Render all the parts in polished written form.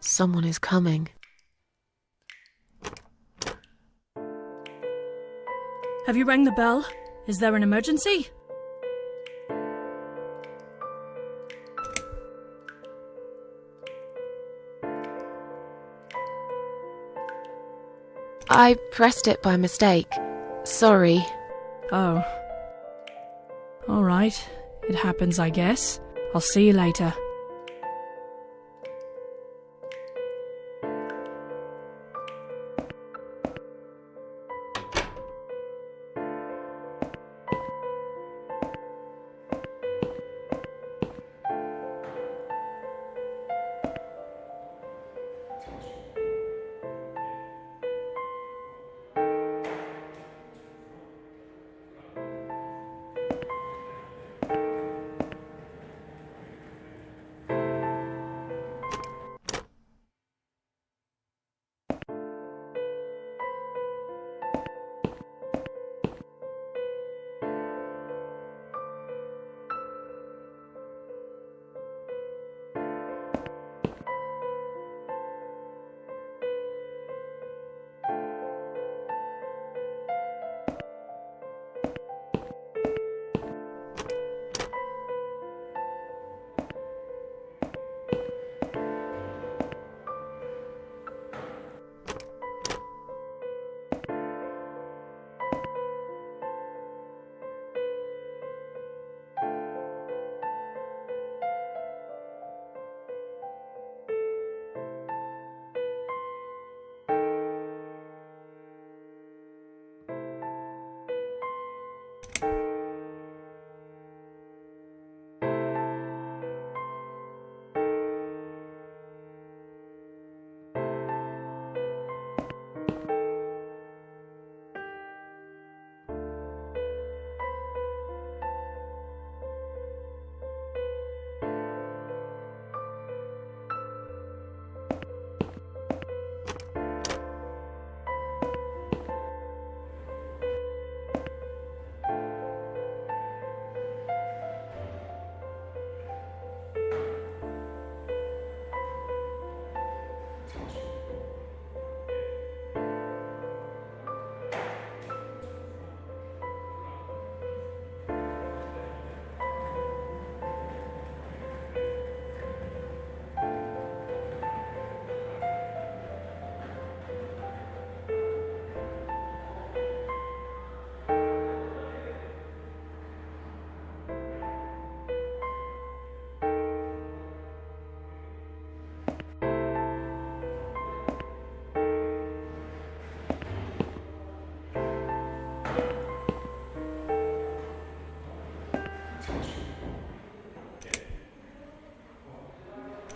Someone is coming. Have you rang the bell? Is there an emergency? I pressed it by mistake. Sorry. Oh. Alright. It happens, I guess. I'll see you later.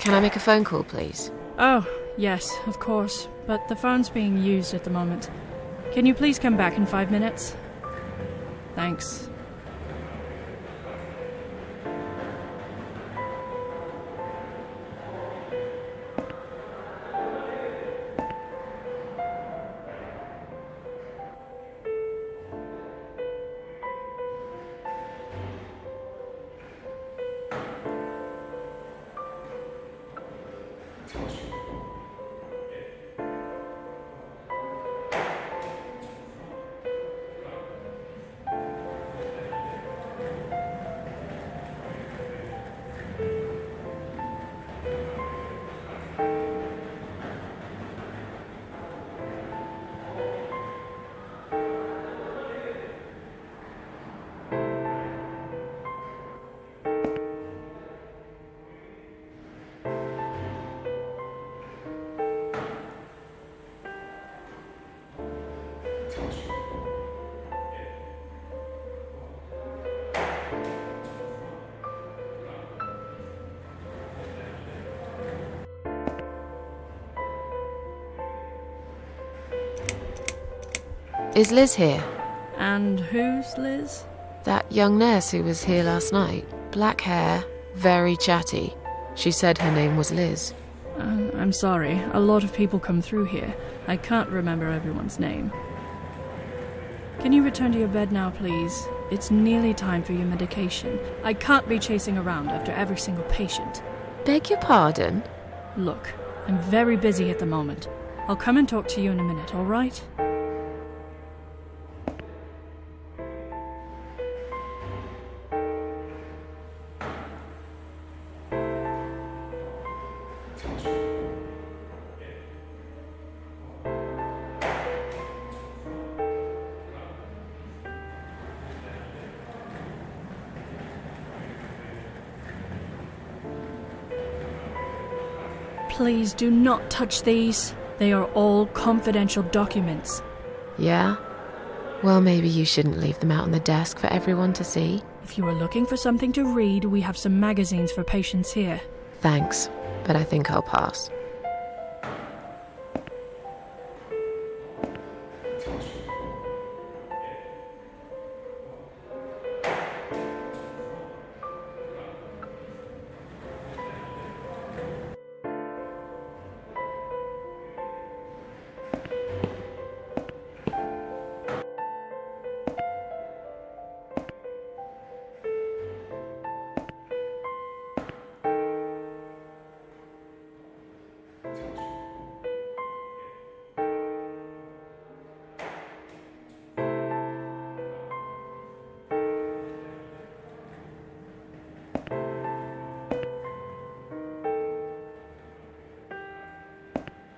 Can I make a phone call, please? Oh, yes, of course. But the phone's being used at the moment. Can you please come back in 5 minutes? Thanks. Is Liz here? And who's Liz? That young nurse who was here last night. Black hair, very chatty. She said her name was Liz. I'm sorry. A lot of people come through here. I can't remember everyone's name. Can you return to your bed now, please? It's nearly time for your medication. I can't be chasing around after every single patient. Beg your pardon? Look, I'm very busy at the moment. I'll come and talk to you in a minute, all right? Please do not touch these. They are all confidential documents. Yeah? Well, maybe you shouldn't leave them out on the desk for everyone to see. If you are looking for something to read, we have some magazines for patients here. Thanks, but I think I'll pass.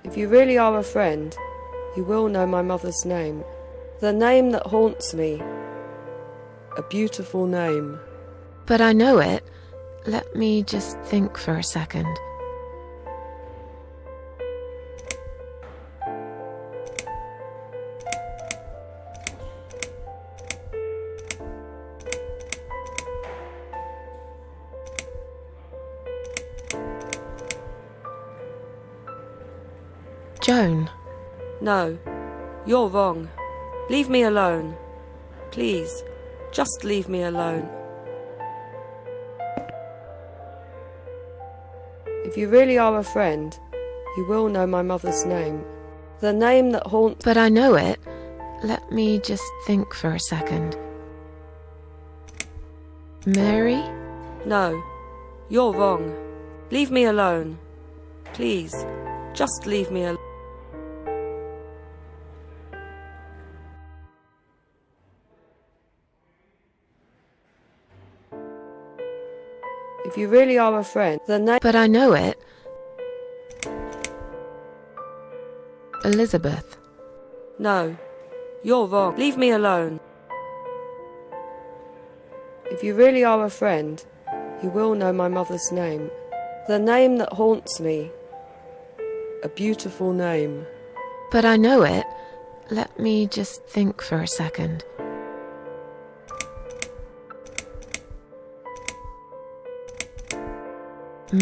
If you really are a friend, you will know my mother's name. The name that haunts me. A beautiful name. But I know it. Let me just think for a second. Joan. No, you're wrong. Leave me alone. Please, just leave me alone. If you really are a friend, you will know my mother's name. The name that haunts... But I know it. Let me just think for a second. Mary? No, you're wrong. Leave me alone. Please, just leave me alone. If you really are a friend, the name... But I know it. Elizabeth. No, you're wrong. Leave me alone. If you really are a friend, you will know my mother's name. The name that haunts me. A beautiful name. But I know it. Let me just think for a second.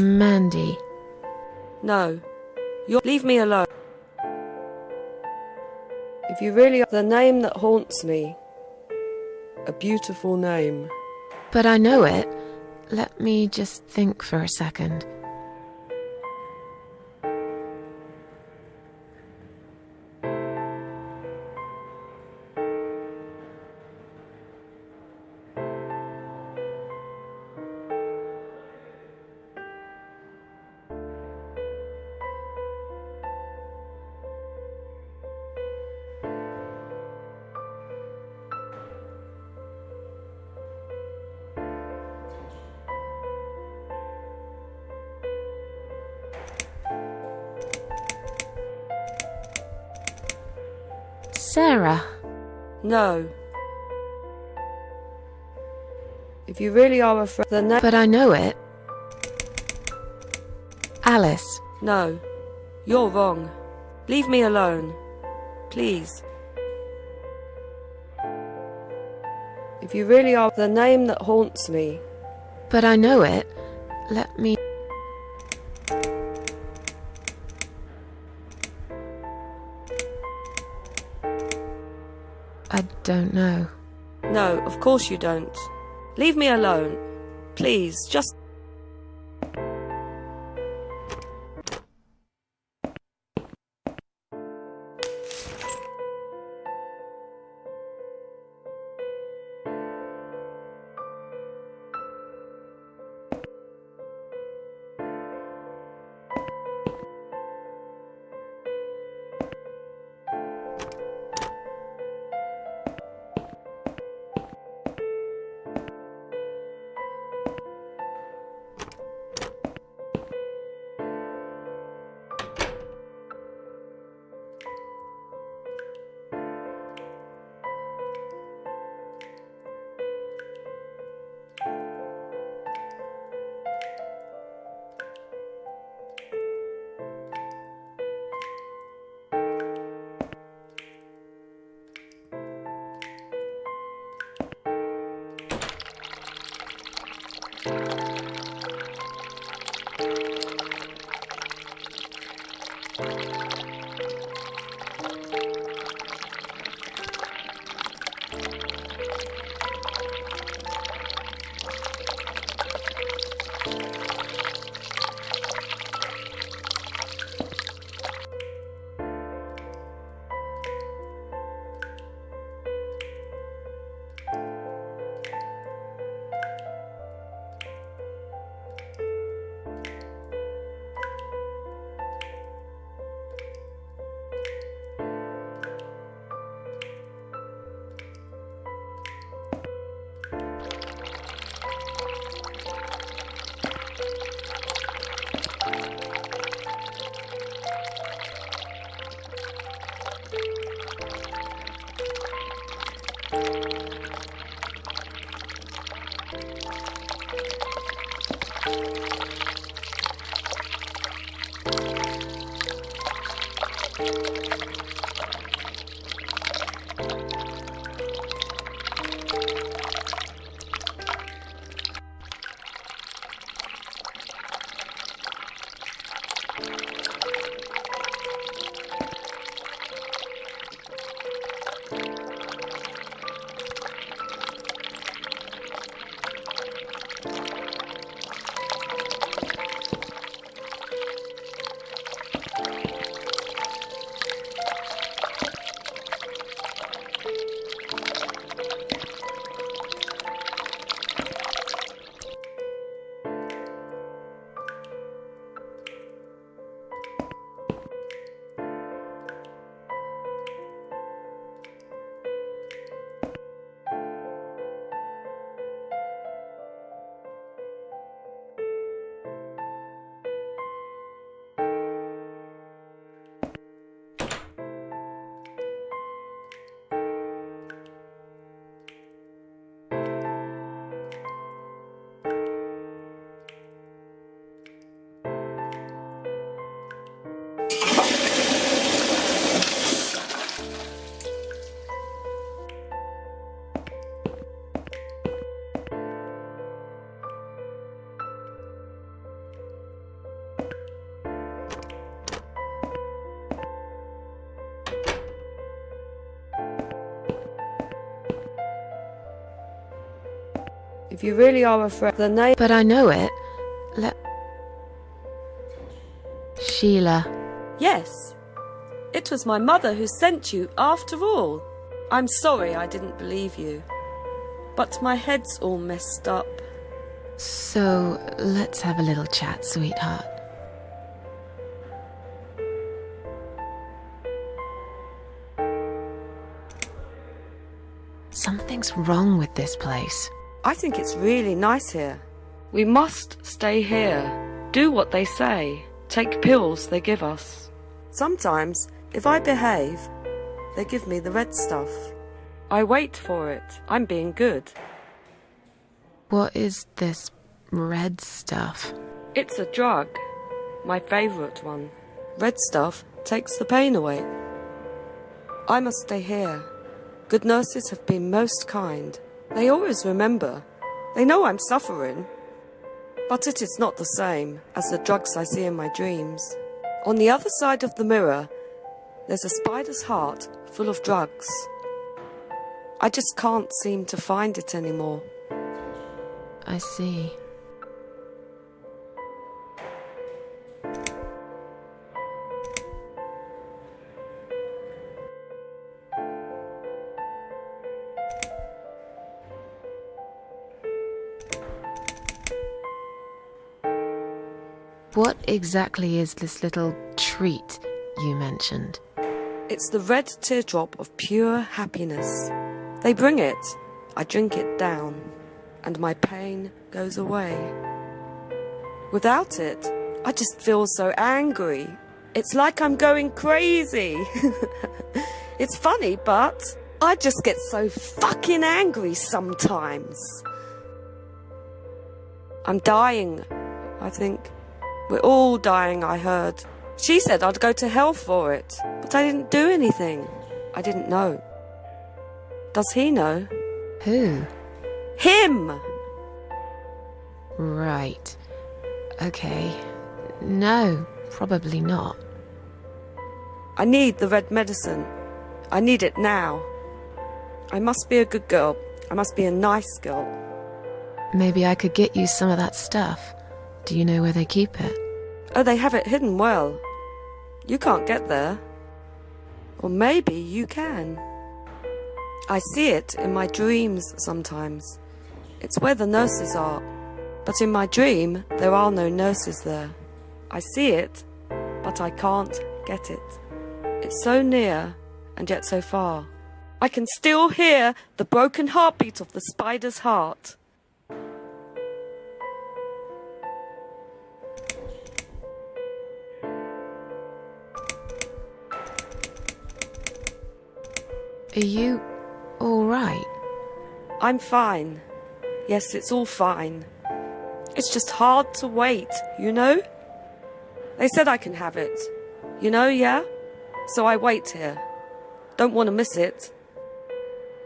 Mandy. No, you're... Leave me alone. If you really are... The name that haunts me. A beautiful name. But I know it. Let me just think for a second. Sarah. No. If you really are a friend, the name... But I know it. Alice. No, you're wrong. Leave me alone. Please. If you really are... The name that haunts me. But I know it. Let me... I don't know. No, of course you don't. Leave me alone. Please, just... If you really are a friend, the name... But I know it. Sheila. Yes. It was my mother who sent you, after all. I'm sorry I didn't believe you. But my head's all messed up. So, let's have a little chat, sweetheart. Something's wrong with this place. I think it's really nice here. We must stay here. Do what they say. Take pills they give us. Sometimes, if I behave, they give me the red stuff. I wait for it. I'm being good. What is this red stuff? It's a drug. My favourite one. Red stuff takes the pain away. I must stay here. Good nurses have been most kind. They always remember. They know I'm suffering. But it is not the same as the drugs I see in my dreams. On the other side of the mirror, there's a spider's heart full of drugs. I just can't seem to find it anymore. I see. What exactly is this little treat you mentioned? It's the red teardrop of pure happiness. They bring it, I drink it down, and my pain goes away. Without it, I just feel so angry. It's like I'm going crazy. It's funny, but I just get so fucking angry sometimes. I'm dying, I think. We're all dying, I heard. She said I'd go to hell for it, but I didn't do anything. I didn't know. Does he know? Who? Him! Right. Okay. No, probably not. I need the red medicine. I need it now. I must be a good girl. I must be a nice girl. Maybe I could get you some of that stuff. Do you know where they keep it? Oh, they have it hidden well. You can't get there. Or maybe you can. I see it in my dreams sometimes. It's where the nurses are. But in my dream, there are no nurses there. I see it, but I can't get it. It's so near, and yet so far. I can still hear the broken heartbeat of the spider's heart. Are you all right? I'm fine. Yes, it's all fine. It's just hard to wait, you know? They said I can have it. You know, yeah? So I wait here. Don't want to miss it.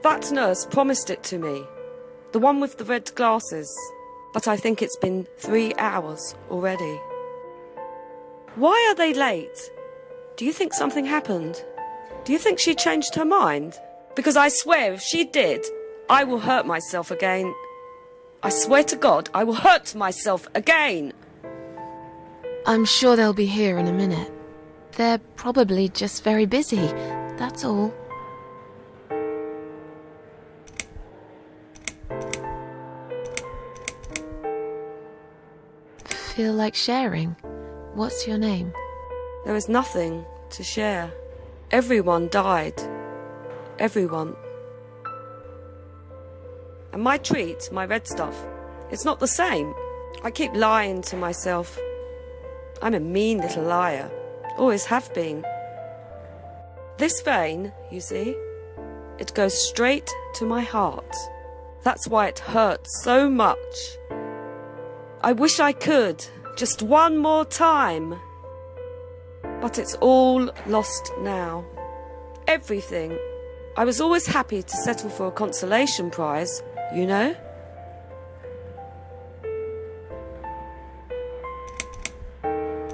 That nurse promised it to me. The one with the red glasses. But I think it's been 3 hours already. Why are they late? Do you think something happened? Do you think she changed her mind? Because I swear if she did, I will hurt myself again. I swear to God, I will hurt myself again. I'm sure they'll be here in a minute. They're probably just very busy, that's all. Feel like sharing? What's your name? There is nothing to share. Everyone died. Everyone. And my treat, my red stuff, it's not the same. I keep lying to myself. I'm a mean little liar. Always have been. This vein, you see, it goes straight to my heart. That's why it hurts so much. I wish I could, just one more time. But it's all lost now. Everything. I was always happy to settle for a consolation prize, you know?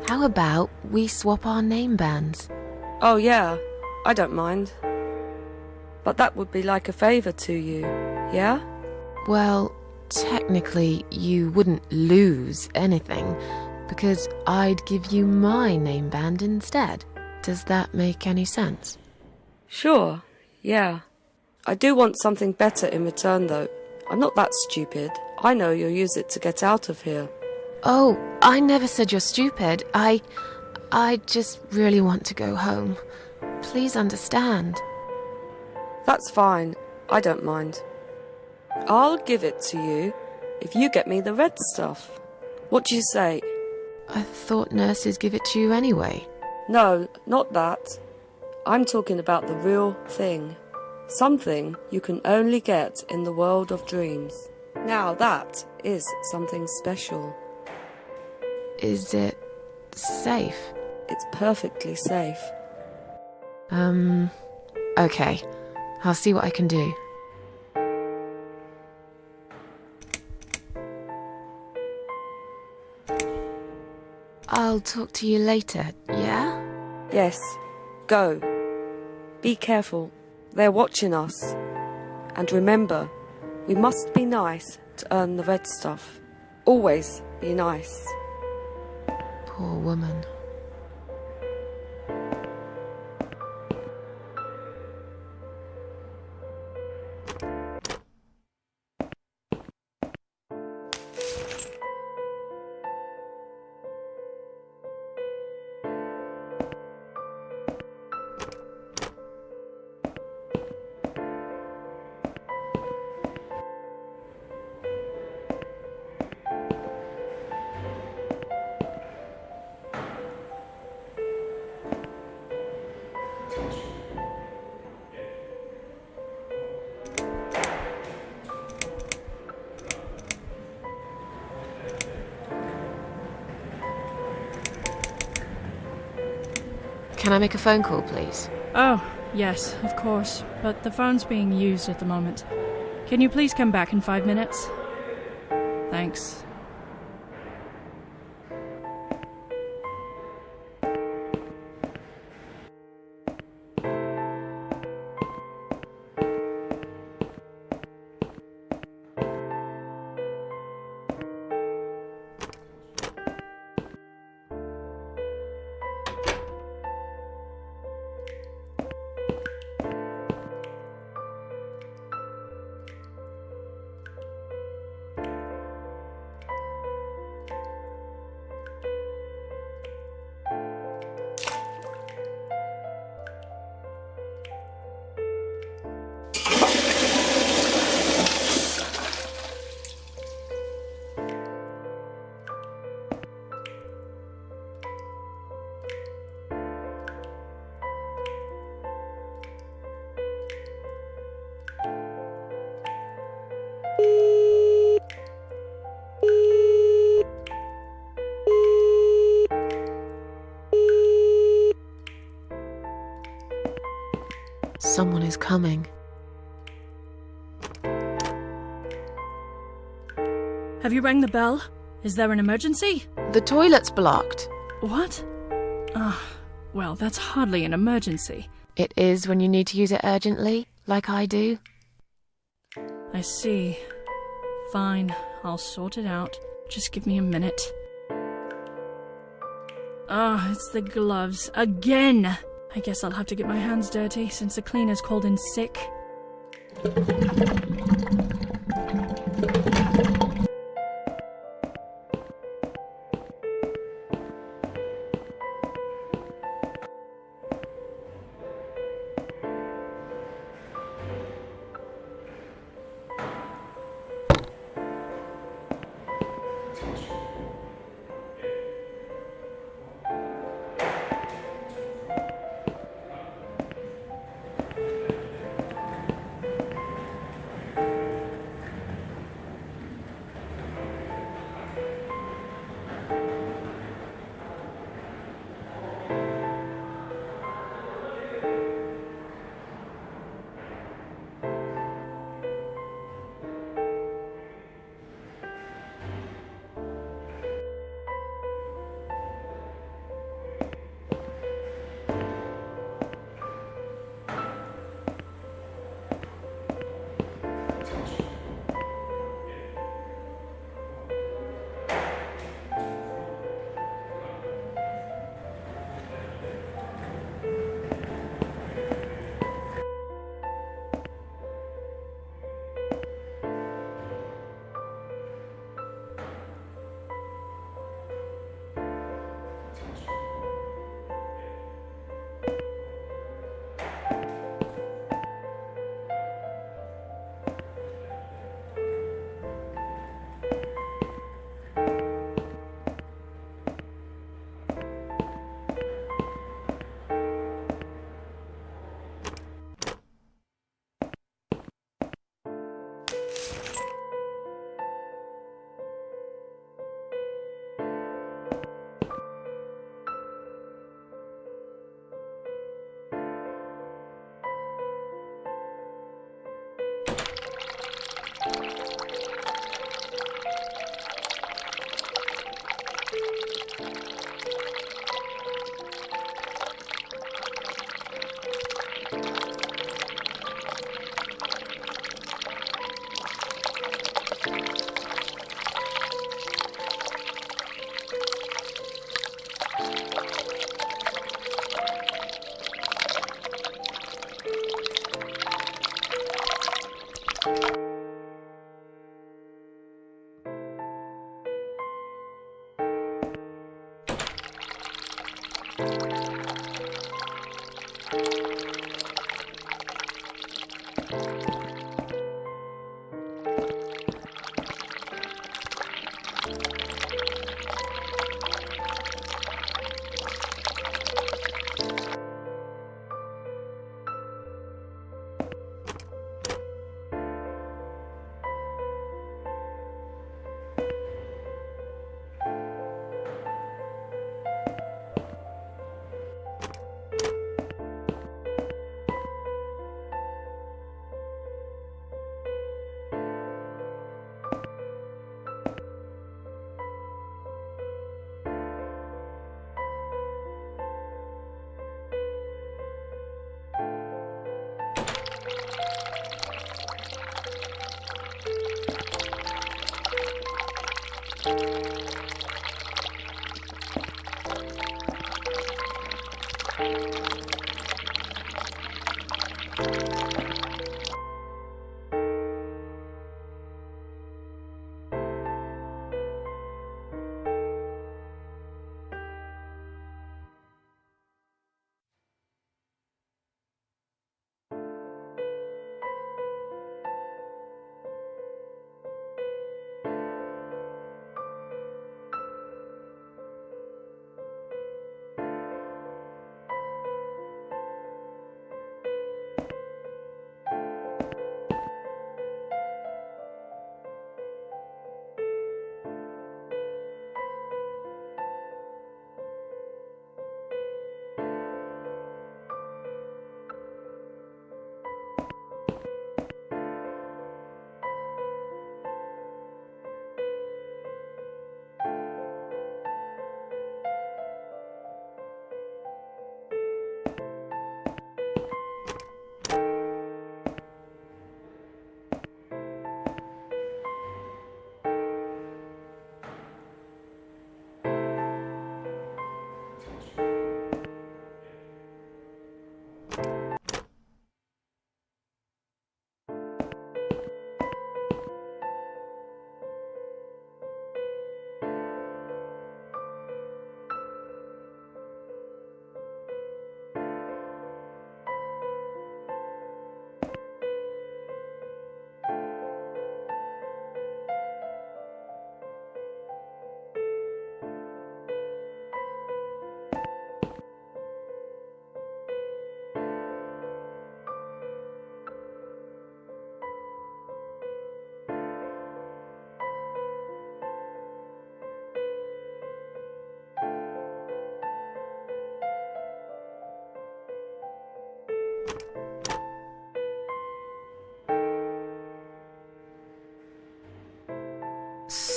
How about we swap our name bands? Oh yeah, I don't mind. But that would be like a favour to you, yeah? Well, technically you wouldn't lose anything, because I'd give you my name band instead. Does that make any sense? Sure, yeah. I do want something better in return though. I'm not that stupid. I know you'll use it to get out of here. Oh, I never said you're stupid. I just really want to go home. Please understand. That's fine. I don't mind. I'll give it to you if you get me the red stuff. What do you say? I thought nurses give it to you anyway. No, not that. I'm talking about the real thing. Something you can only get in the world of dreams. Now that is something special. Is it safe? It's perfectly safe. Okay. I'll see what I can do. I'll talk to you later, yeah? Yes, go. Be careful. They're watching us. And remember, we must be nice to earn the red stuff. Always be nice. Poor woman. Can I make a phone call, please? Oh, yes, of course, but the phone's being used at the moment. Can you please come back in 5 minutes? Thanks. Someone is coming. Have you rang the bell? Is there an emergency? The toilet's blocked. What? Well, that's hardly an emergency. It is when you need to use it urgently, like I do. I see. Fine, I'll sort it out. Just give me a minute. It's the gloves. Again! I guess I'll have to get my hands dirty since the cleaner's called in sick.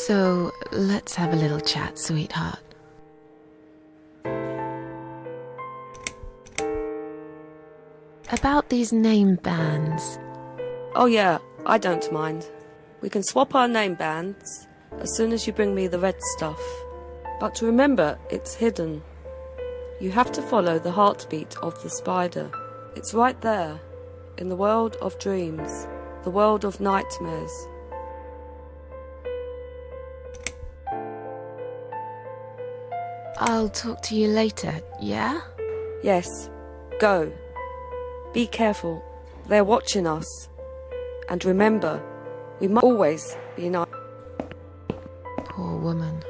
So, let's have a little chat, sweetheart. About these name bands. Oh yeah, I don't mind. We can swap our name bands as soon as you bring me the red stuff. But remember, it's hidden. You have to follow the heartbeat of the spider. It's right there, in the world of dreams, the world of nightmares. I'll talk to you later, yeah? Yes, go. Be careful, they're watching us. And remember, we must always be nice. Poor woman.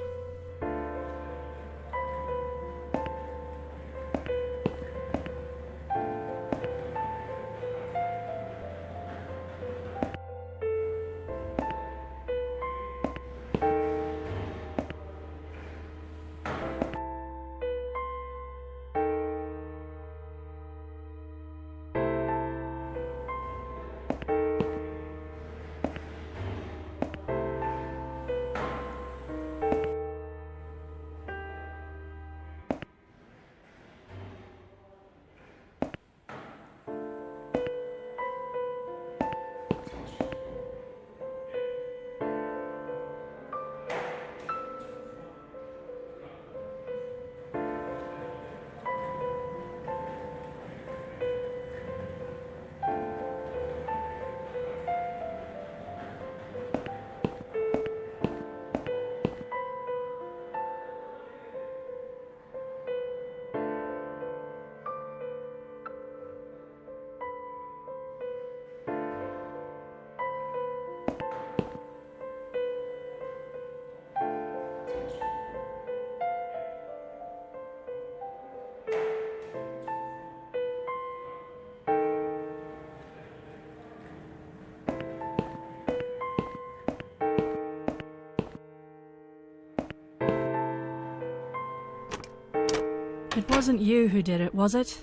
It wasn't you who did it, was it?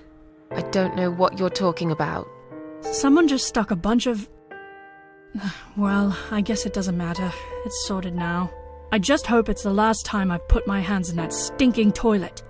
I don't know what you're talking about. Someone just stuck a bunch of... Well, I guess it doesn't matter. It's sorted now. I just hope it's the last time I've put my hands in that stinking toilet.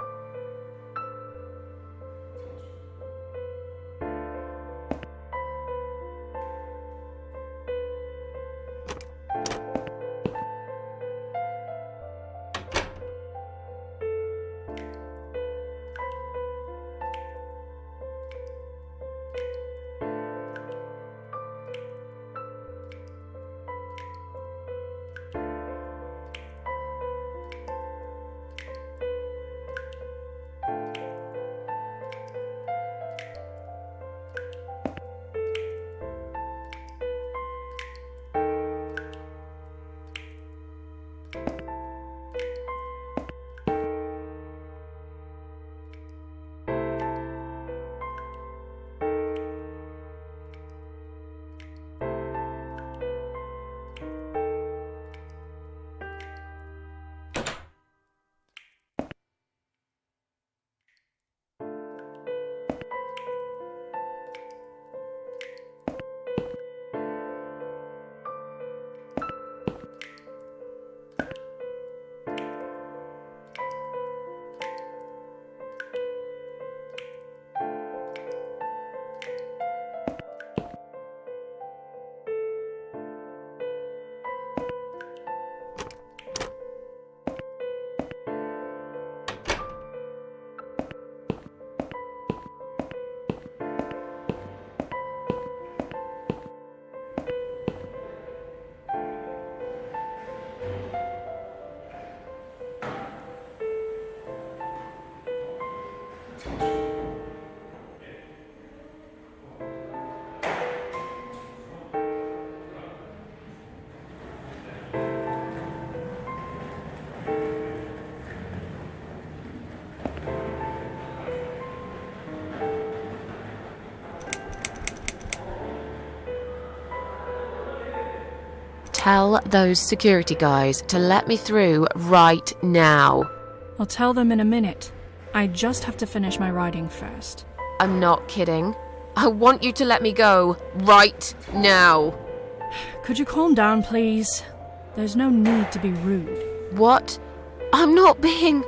Tell those security guys to let me through right now. I'll tell them in a minute. I just have to finish my writing first. I'm not kidding. I want you to let me go right now. Could you calm down, please? There's no need to be rude. What? I'm not being...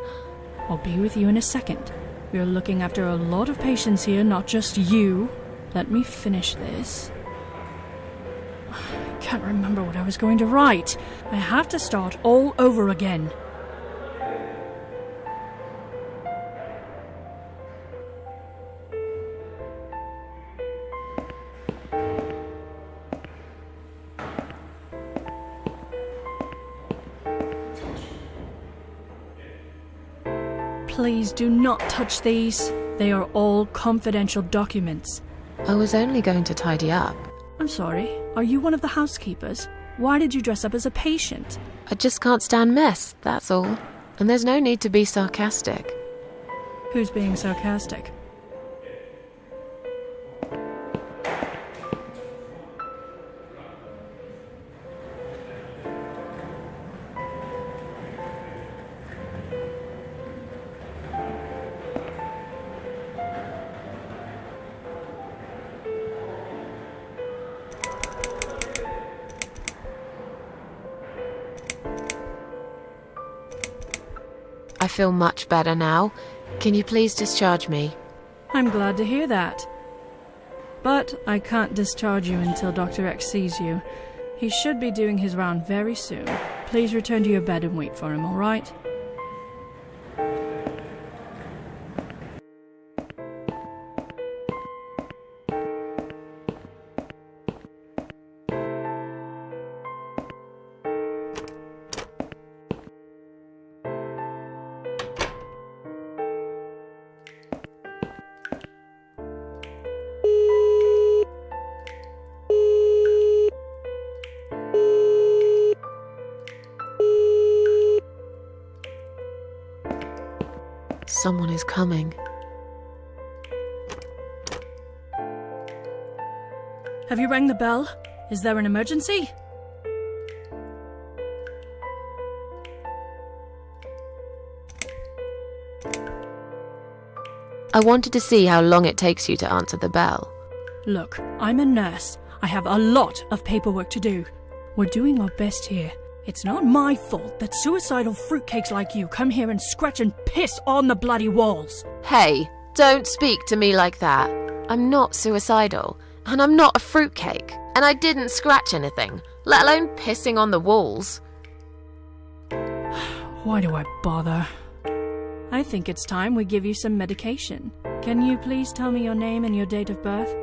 I'll be with you in a second. We're looking after a lot of patients here, not just you. Let me finish this. I can't remember what I was going to write. I have to start all over again. Please do not touch these. They are all confidential documents. I was only going to tidy up. I'm sorry, are you one of the housekeepers? Why did you dress up as a patient? I just can't stand mess, that's all. And there's no need to be sarcastic. Who's being sarcastic? I feel much better now. Can you please discharge me? I'm glad to hear that. But I can't discharge you until Dr. X sees you. He should be doing his round very soon. Please return to your bed and wait for him, all right? Someone is coming. Have you rang the bell? Is there an emergency? I wanted to see how long it takes you to answer the bell. Look, I'm a nurse. I have a lot of paperwork to do. We're doing our best here. It's not my fault that suicidal fruitcakes like you come here and scratch and piss on the bloody walls. Hey, don't speak to me like that. I'm not suicidal, and I'm not a fruitcake, and I didn't scratch anything, let alone pissing on the walls. Why do I bother? I think it's time we give you some medication. Can you please tell me your name and your date of birth?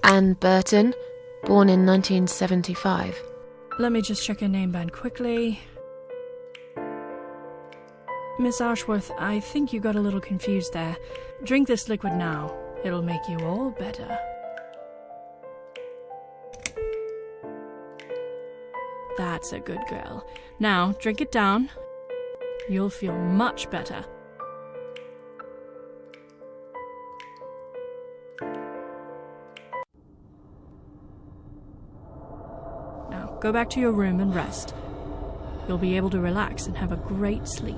Anne Burton, born in 1975. Let me just check your name band quickly. Miss Ashworth, I think you got a little confused there. Drink this liquid now. It'll make you all better. That's a good girl. Now, drink it down. You'll feel much better. Now, go back to your room and rest. You'll be able to relax and have a great sleep.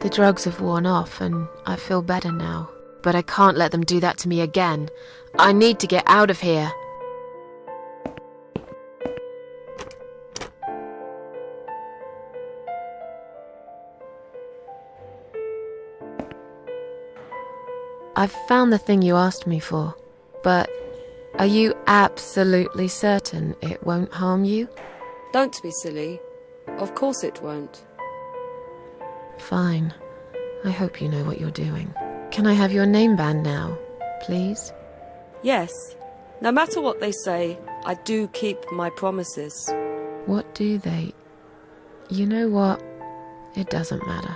The drugs have worn off and I feel better now. But I can't let them do that to me again. I need to get out of here. I've found the thing you asked me for, but are you absolutely certain it won't harm you? Don't be silly. Of course it won't. Fine. I hope you know what you're doing. Can I have your name band now, please? Yes. No matter what they say, I do keep my promises. What do they... You know what? It doesn't matter.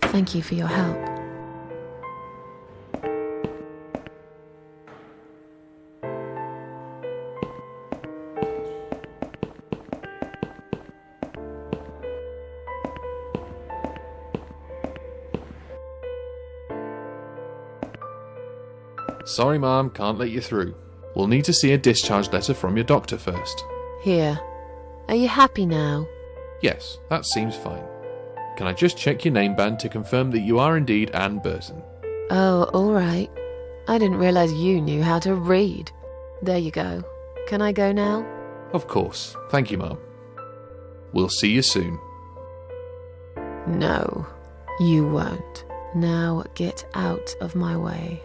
Thank you for your help. Sorry, Ma'am, can't let you through. We'll need to see a discharge letter from your doctor first. Here. Are you happy now? Yes, that seems fine. Can I just check your name band to confirm that you are indeed Anne Burton? Oh, all right. I didn't realize you knew how to read. There you go. Can I go now? Of course. Thank you, Ma'am. We'll see you soon. No, you won't. Now get out of my way.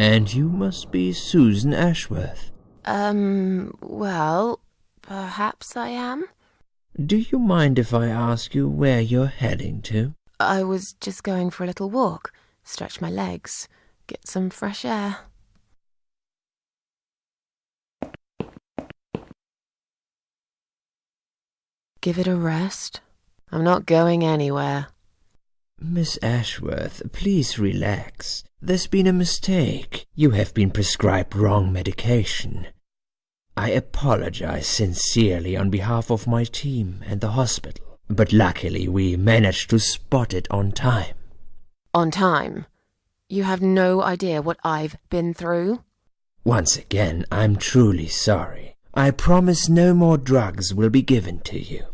And you must be Susan Ashworth. Well, perhaps I am. Do you mind if I ask you where you're heading to? I was just going for a little walk, stretch my legs, get some fresh air. Give it a rest. I'm not going anywhere. Miss Ashworth, please relax. There's been a mistake. You have been prescribed wrong medication. I apologize sincerely on behalf of my team and the hospital, but luckily we managed to spot it on time. On time? You have no idea what I've been through? Once again, I'm truly sorry. I promise no more drugs will be given to you.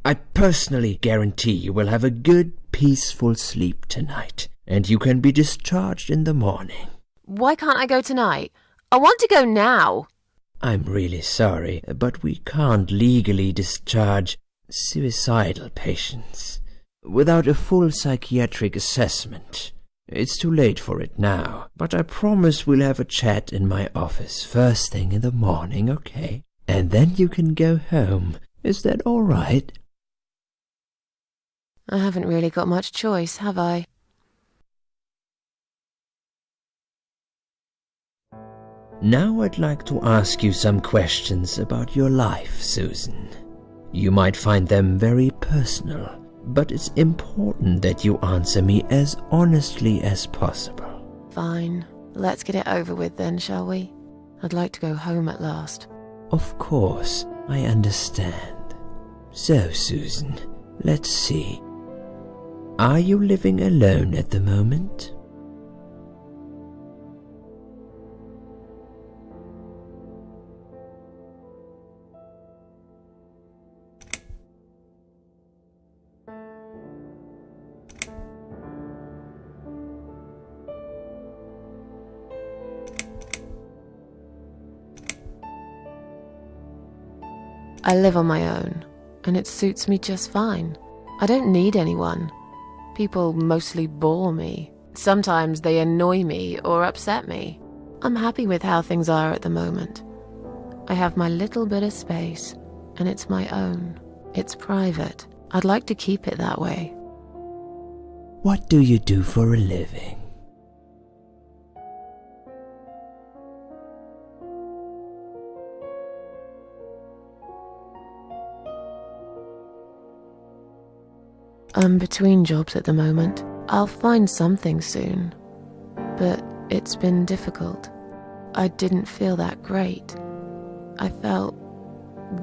I personally guarantee you will have a good, peaceful sleep tonight, and you can be discharged in the morning. Why can't I go tonight? I want to go now. I'm really sorry, but we can't legally discharge suicidal patients without a full psychiatric assessment. It's too late for it now, but I promise we'll have a chat in my office first thing in the morning, okay? And then you can go home. Is that all right? I haven't really got much choice, have I? Now I'd like to ask you some questions about your life, Susan. You might find them very personal, but it's important that you answer me as honestly as possible. Fine. Let's get it over with then, shall we? I'd like to go home at last. Of course, I understand. So, Susan, let's see. Are you living alone at the moment? I live on my own, and it suits me just fine. I don't need anyone. People mostly bore me. Sometimes they annoy me or upset me. I'm happy with how things are at the moment. I have my little bit of space, and it's my own. It's private. I'd like to keep it that way. What do you do for a living? I'm between jobs at the moment. I'll find something soon, but it's been difficult. I didn't feel that great. I felt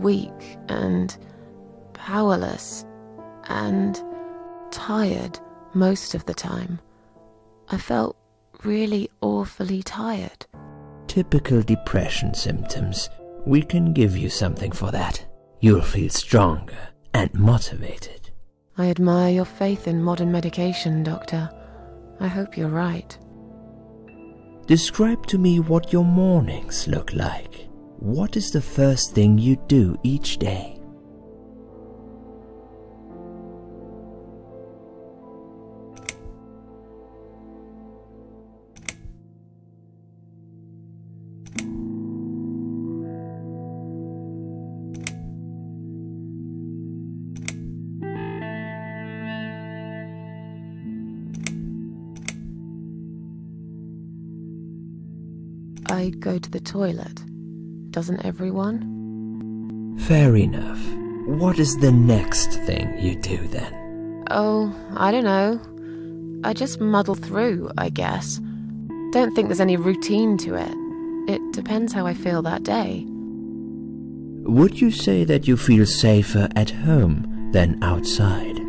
weak and powerless and tired most of the time. I felt really awfully tired. Typical depression symptoms. We can give you something for that. You'll feel stronger and motivated. I admire your faith in modern medication, Doctor. I hope you're right. Describe to me what your mornings look like. What is the first thing you do each day? I go to the toilet. Doesn't everyone? Fair enough. What is the next thing you do then? Oh, I don't know. I just muddle through, I guess. Don't think there's any routine to it. It depends how I feel that day. Would you say that you feel safer at home than outside?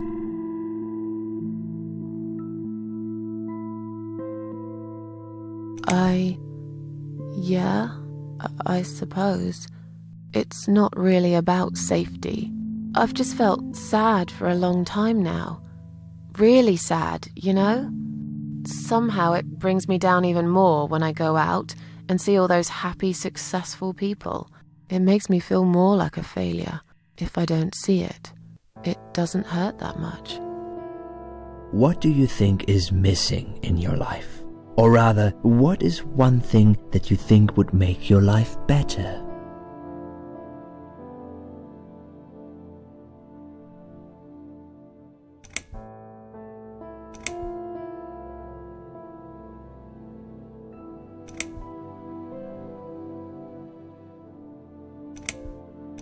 Yeah, I suppose. It's not really about safety. I've just felt sad for a long time now. Really sad, you know? Somehow it brings me down even more when I go out and see all those happy, successful people. It makes me feel more like a failure. If I don't see it, it doesn't hurt that much. What do you think is missing in your life? Or rather, what is one thing that you think would make your life better?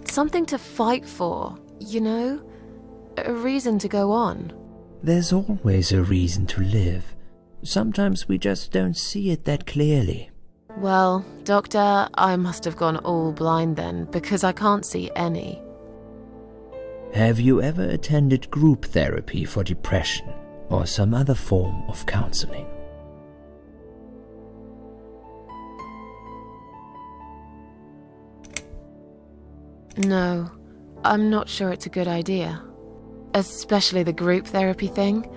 Something to fight for, you know? A reason to go on. There's always a reason to live. Sometimes we just don't see it that clearly. Well, Doctor, I must have gone all blind then, because I can't see any. Have you ever attended group therapy for depression or some other form of counseling? No, I'm not sure it's a good idea. Especially the group therapy thing.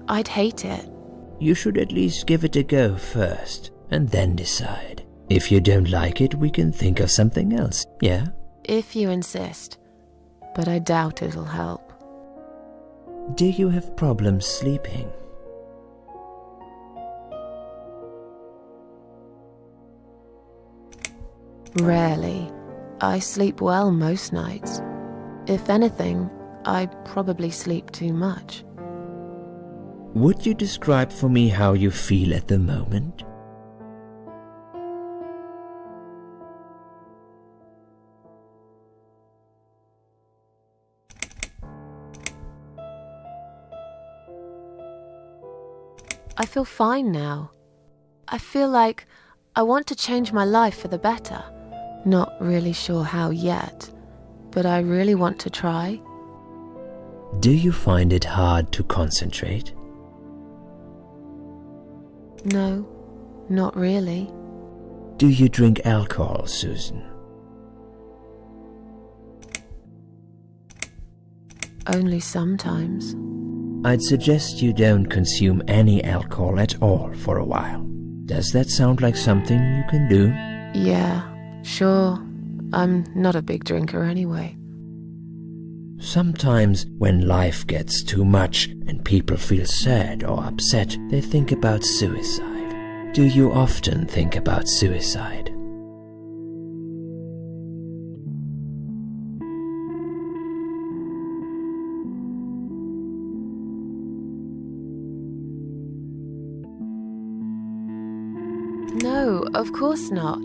I'd hate it. You should at least give it a go first, and then decide. If you don't like it, we can think of something else, yeah? If you insist, but I doubt it'll help. Do you have problems sleeping? Rarely. I sleep well most nights. If anything, I probably sleep too much. Would you describe for me how you feel at the moment? I feel fine now. I feel like I want to change my life for the better. Not really sure how yet, but I really want to try. Do you find it hard to concentrate? No, not really. Do you drink alcohol, Susan? Only sometimes. I'd suggest you don't consume any alcohol at all for a while. Does that sound like something you can do? Yeah, sure. I'm not a big drinker anyway. Sometimes when life gets too much and people feel sad or upset, they think about suicide. Do you often think about suicide? No, of course not.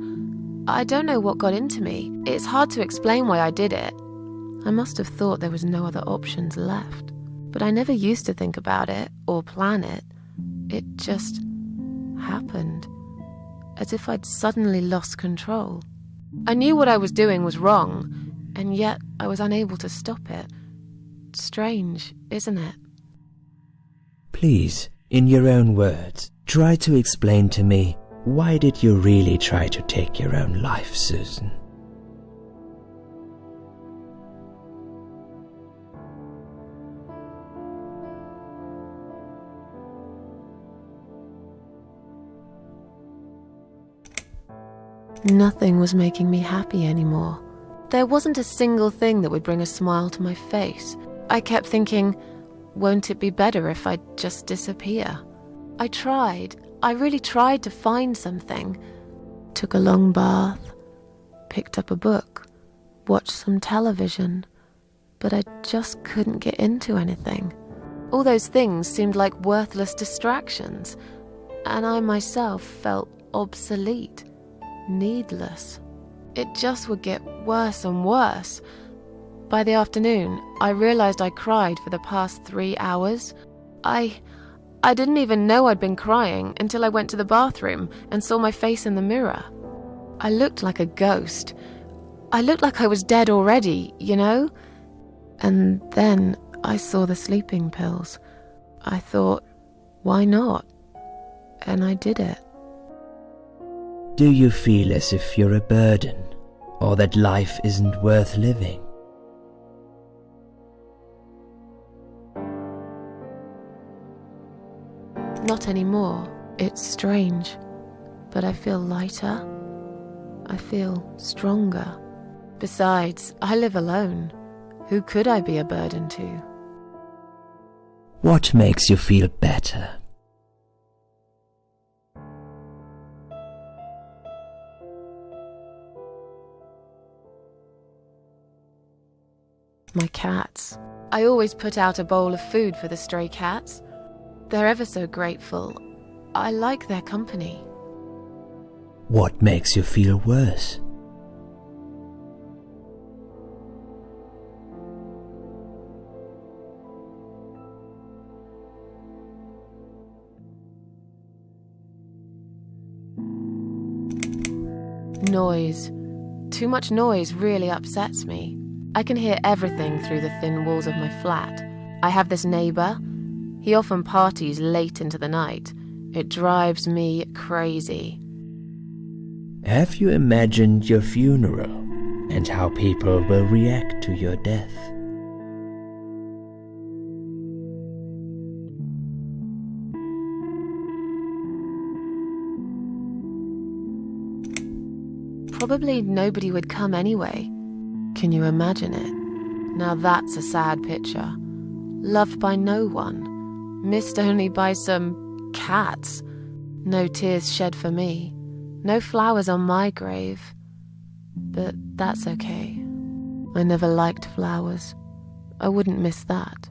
I don't know what got into me. It's hard to explain why I did it. I must have thought there was no other options left. But I never used to think about it or plan it. It just happened, as if I'd suddenly lost control. I knew what I was doing was wrong, and yet I was unable to stop it. Strange, isn't it? Please, in your own words, try to explain to me, why did you really try to take your own life, Susan? Nothing was making me happy anymore. There wasn't a single thing that would bring a smile to my face. I kept thinking, won't it be better if I just disappear? I really tried to find something. Took a long bath, picked up a book, watched some television, but I just couldn't get into anything. All those things seemed like worthless distractions, and I myself felt obsolete, needless. It just would get worse and worse. By the afternoon, I realized I cried for the past 3 hours. I didn't even know I'd been crying until I went to the bathroom and saw my face in the mirror. I looked like a ghost. I looked like I was dead already, you know? And then I saw the sleeping pills. I thought, why not? And I did it. Do you feel as if you're a burden, or that life isn't worth living? Not anymore. It's strange, but I feel lighter. I feel stronger. Besides, I live alone. Who could I be a burden to? What makes you feel better? My cats. I always put out a bowl of food for the stray cats. They're ever so grateful. I like their company. What makes you feel worse? Noise. Too much noise really upsets me. I can hear everything through the thin walls of my flat. I have this neighbour. He often parties late into the night. It drives me crazy. Have you imagined your funeral and how people will react to your death? Probably nobody would come anyway. Can you imagine it? Now that's a sad picture. Loved by no one. Missed only by some cats. No tears shed for me. No flowers on my grave. But that's okay. I never liked flowers. I wouldn't miss that.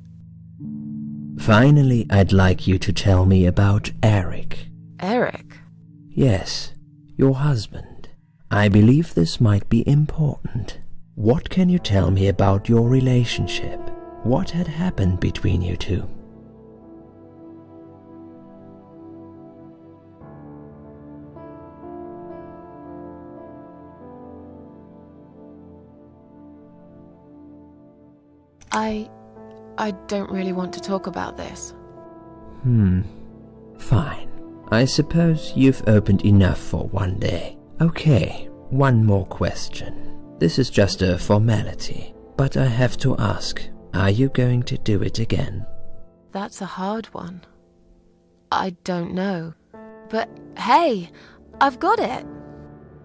Finally, I'd like you to tell me about Eric. Eric? Yes, your husband. I believe this might be important. What can you tell me about your relationship? What had happened between you two? I don't really want to talk about this. Fine. I suppose you've opened enough for one day. Okay, one more question. This is just a formality, but I have to ask, are you going to do it again? That's a hard one. I don't know. But hey, I've got it.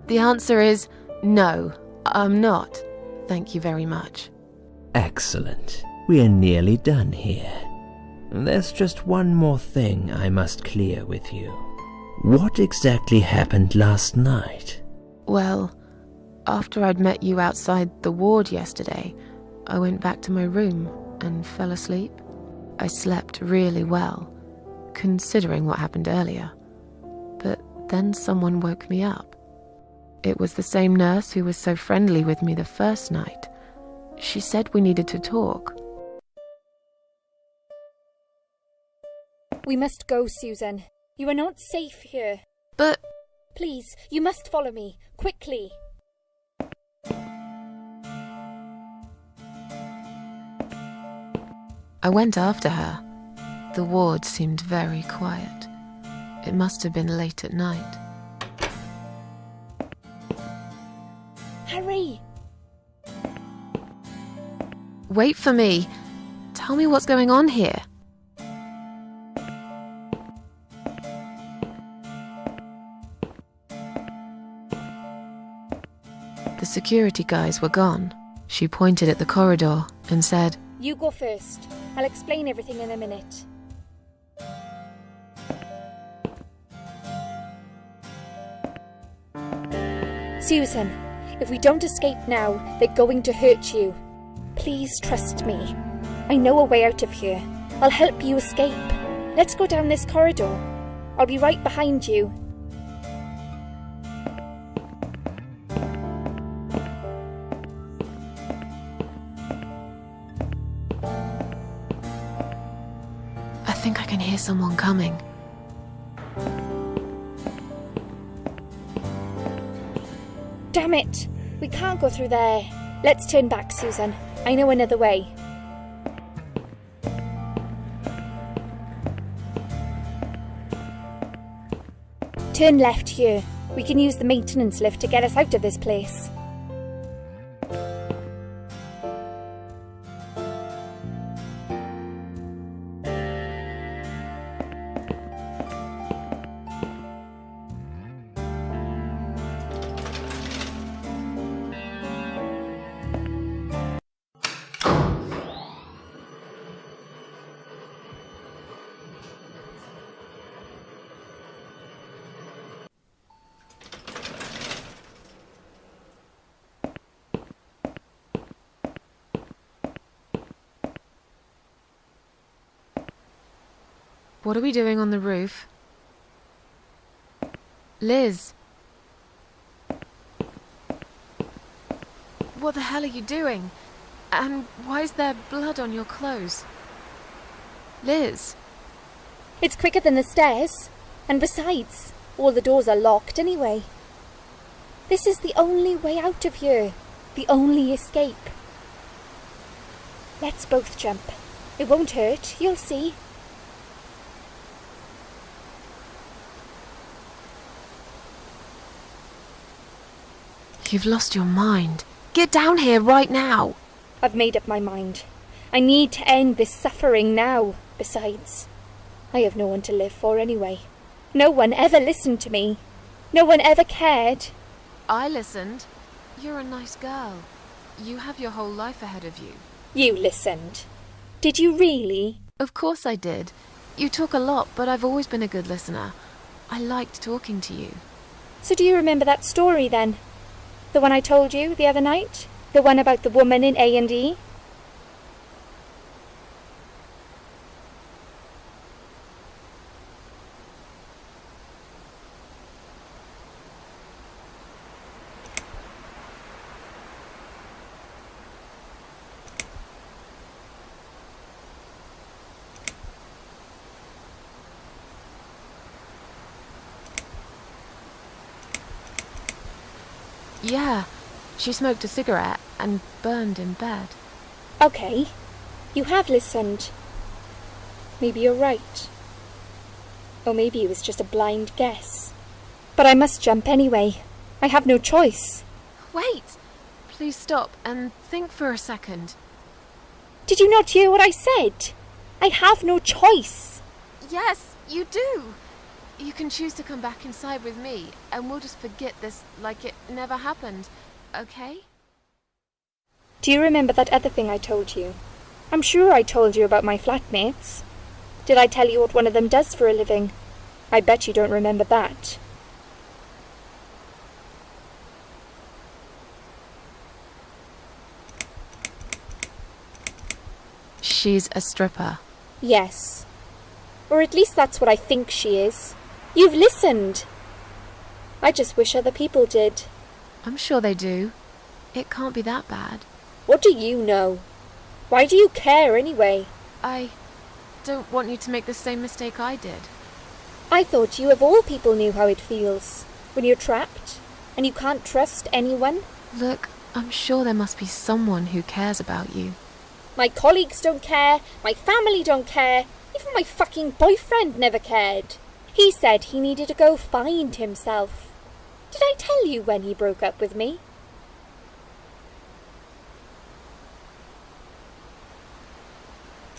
The answer is no, I'm not. Thank you very much. Excellent. We're nearly done here. There's just one more thing I must clear with you. What exactly happened last night? Well, after I'd met you outside the ward yesterday, I went back to my room and fell asleep. I slept really well, considering what happened earlier. But then someone woke me up. It was the same nurse who was so friendly with me the first night. She said we needed to talk. We must go, Susan. You are not safe here. But Please, you must follow me. Quickly. I went after her. The ward seemed very quiet. It must have been late at night. Hurry! Wait for me. Tell me what's going on here. The security guys were gone. She pointed at the corridor and said, You go first. I'll explain everything in a minute. Susan, if we don't escape now, they're going to hurt you. Please trust me. I know a way out of here. I'll help you escape. Let's go down this corridor. I'll be right behind you. I think I can hear someone coming. Damn it! We can't go through there. Let's turn back, Susan. I know another way. Turn left here. We can use the maintenance lift to get us out of this place. What are we doing on the roof? Liz! What the hell are you doing? And why is there blood on your clothes? Liz! It's quicker than the stairs. And besides, all the doors are locked anyway. This is the only way out of here. The only escape. Let's both jump. It won't hurt, you'll see. You've lost your mind. Get down here right now. I've made up my mind. I need to end this suffering now. Besides, I have no one to live for anyway. No one ever listened to me. No one ever cared. I listened. You're a nice girl. You have your whole life ahead of you. You listened. Did you really? Of course I did. You talk a lot, but I've always been a good listener. I liked talking to you. So do you remember that story then? The one I told you the other night? The one about the woman in A&E? Yeah, she smoked a cigarette and burned in bed. Okay, you have listened. Maybe you're right. Or maybe it was just a blind guess. But I must jump anyway. I have no choice. Wait! Please stop and think for a second. Did you not hear what I said? I have no choice. Yes, you do! You can choose to come back inside with me, and we'll just forget this like it never happened, okay? Do you remember that other thing I told you? I'm sure I told you about my flatmates. Did I tell you what one of them does for a living? I bet you don't remember that. She's a stripper. Yes. Or at least that's what I think she is. You've listened. I just wish other people did. I'm sure they do. It can't be that bad. What do you know? Why do you care anyway? don't want you to make the same mistake I did. I thought you of all people knew how it feels when you're trapped and you can't trust anyone. Look, I'm sure there must be someone who cares about you. My colleagues don't care, my family don't care, even my fucking boyfriend never cared. He said he needed to go find himself. Did I tell you when he broke up with me?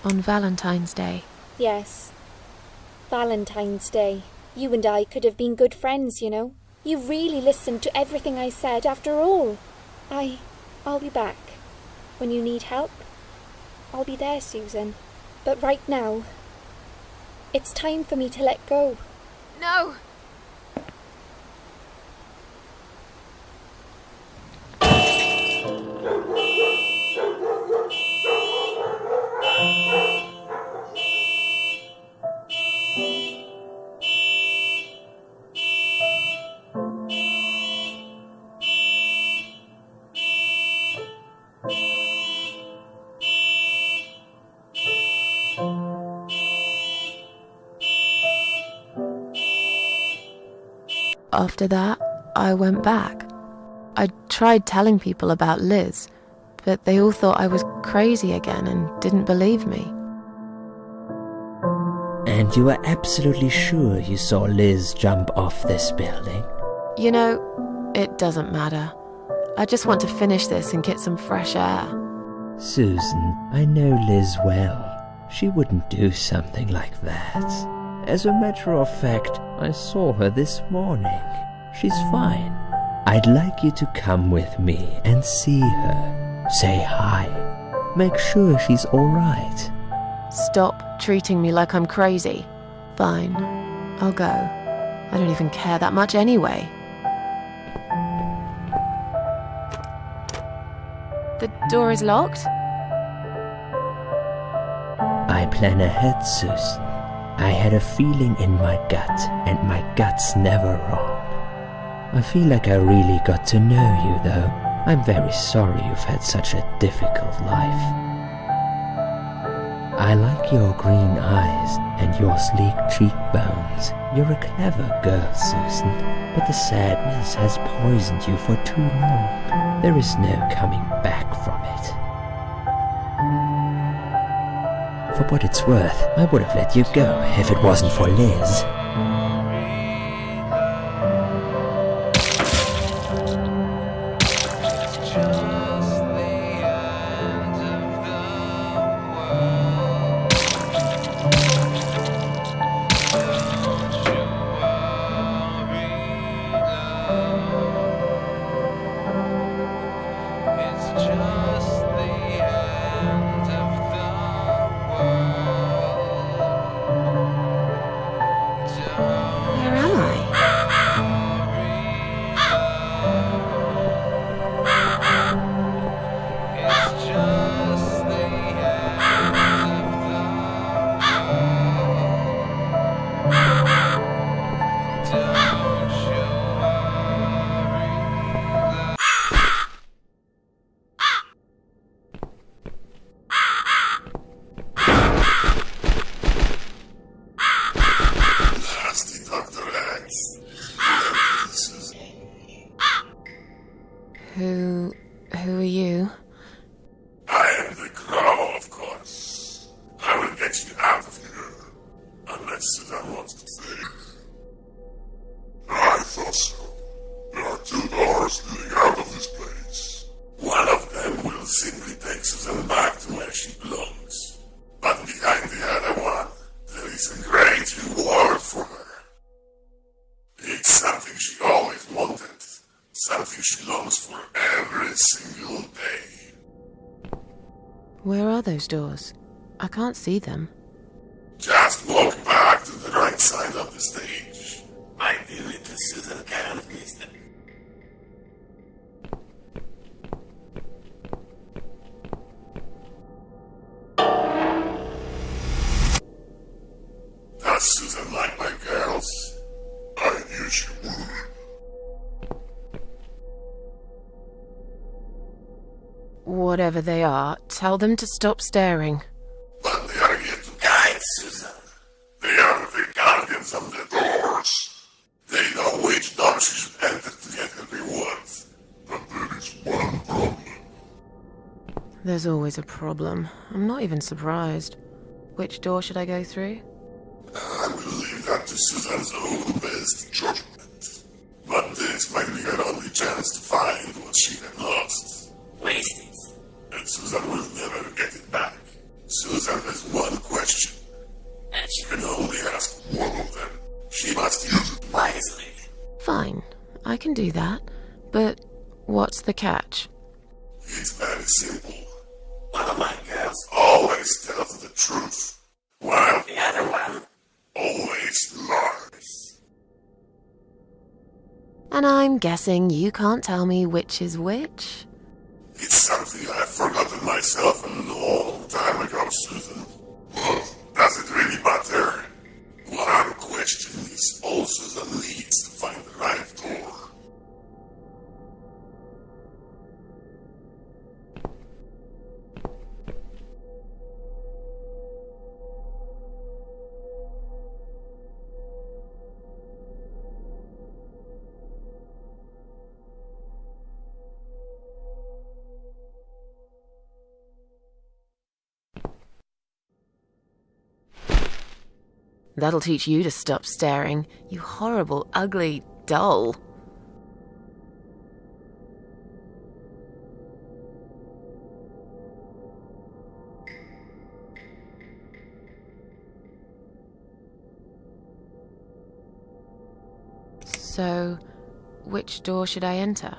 On Valentine's Day. Yes. Valentine's Day. You and I could have been good friends, you know. You really listened to everything I said after all. I'll be back. When you need help, I'll be there, Susan. But right now, it's time for me to let go. No! After that, I went back. I tried telling people about Liz, but they all thought I was crazy again and didn't believe me. And you were absolutely sure you saw Liz jump off this building? You know, it doesn't matter. I just want to finish this and get some fresh air. Susan, I know Liz well. She wouldn't do something like that. As a matter of fact, I saw her this morning. She's fine. I'd like you to come with me and see her. Say hi. Make sure she's all right. Stop treating me like I'm crazy. Fine, I'll go. I don't even care that much anyway. The door is locked? I plan ahead, Susan. I had a feeling in my gut, and my gut's never wrong. I feel like I really got to know you, though. I'm very sorry you've had such a difficult life. I like your green eyes and your sleek cheekbones. You're a clever girl, Susan, but the sadness has poisoned you for too long. There is no coming back from it. For what it's worth, I would have let you go if it wasn't for Liz. Who are you? I am the Crow, of course. I will get you out of here. Unless Susan wants to stay. I thought so. There are 2 doors leading out of this place. One of them will simply take Susan back to where she belongs. But behind the other one, there is a great reward for her. It's something she always wanted. Something she longs for every single day. Where are those doors? I can't see them. Just walk back to the right side of the stage. My dear little Susan can't miss them. Does Susan like my girls? I knew she would. Whatever they are, tell them to stop staring. But they are here to guide Susan. guardians of the doors. They know which door she should enter to get her rewards. But there is one problem. There's always a problem. I'm not even surprised. Which door should I go through? I will leave that to Susan's own best judgment. But this might be her only chance to find what she had lost. Waste it. And Susan will never get it back. Susan has one question. And she can only ask one of them. She must use it wisely. Fine, I can do that. But what's the catch? It's very simple. One of my girls always tells the truth, while the other one always lies. And I'm guessing you can't tell me which is which? It's something I've forgotten myself a long time ago, Susan. But does it really matter? One question is all Susan needs to find the right door. That'll teach you to stop staring, you horrible, ugly doll. So, which door should I enter?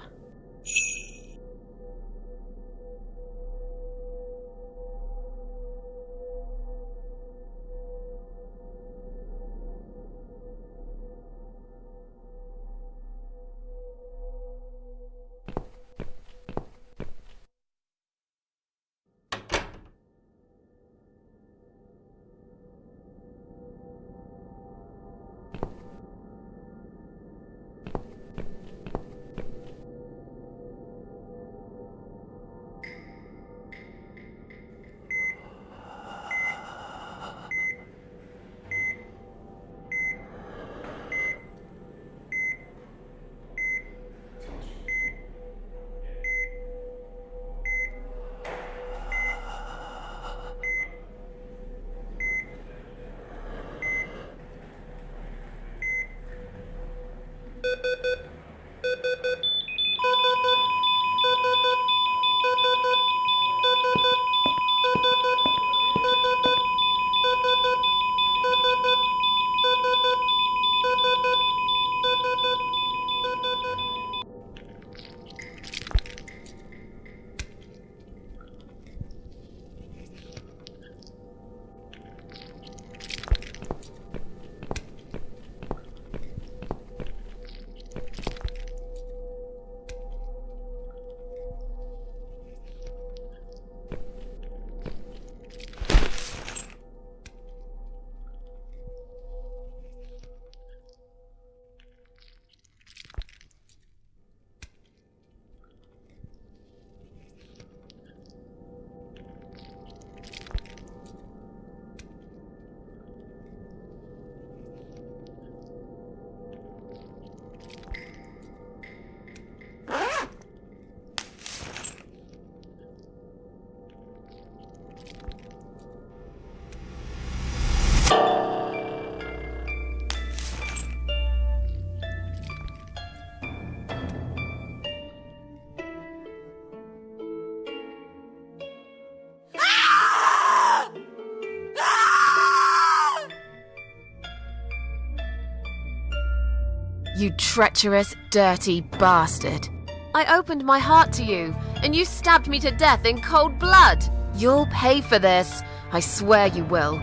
You treacherous, dirty bastard. I opened my heart to you, and you stabbed me to death in cold blood. You'll pay for this. I swear you will.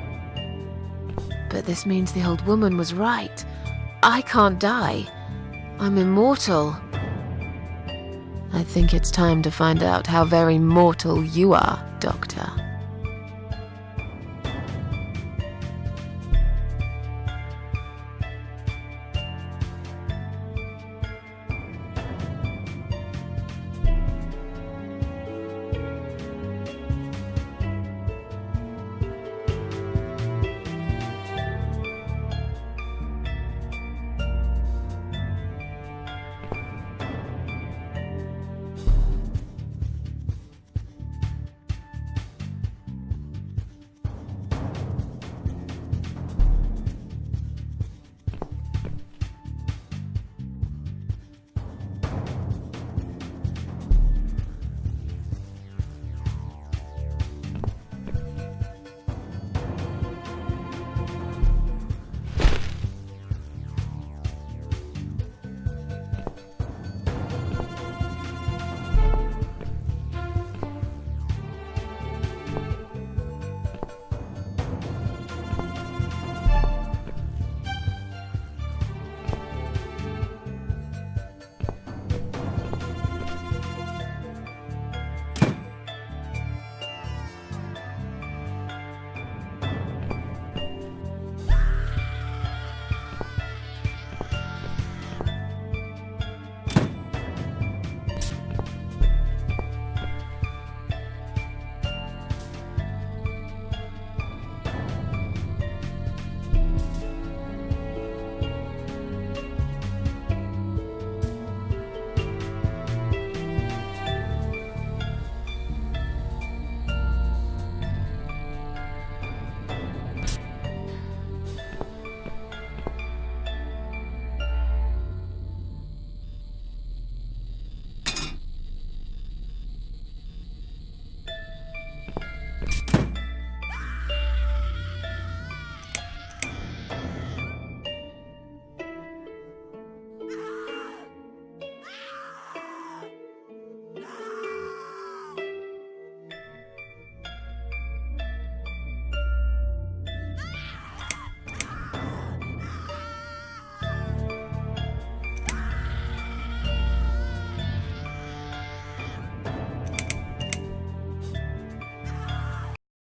But this means the old woman was right. I can't die. I'm immortal. I think it's time to find out how very mortal you are, Doctor.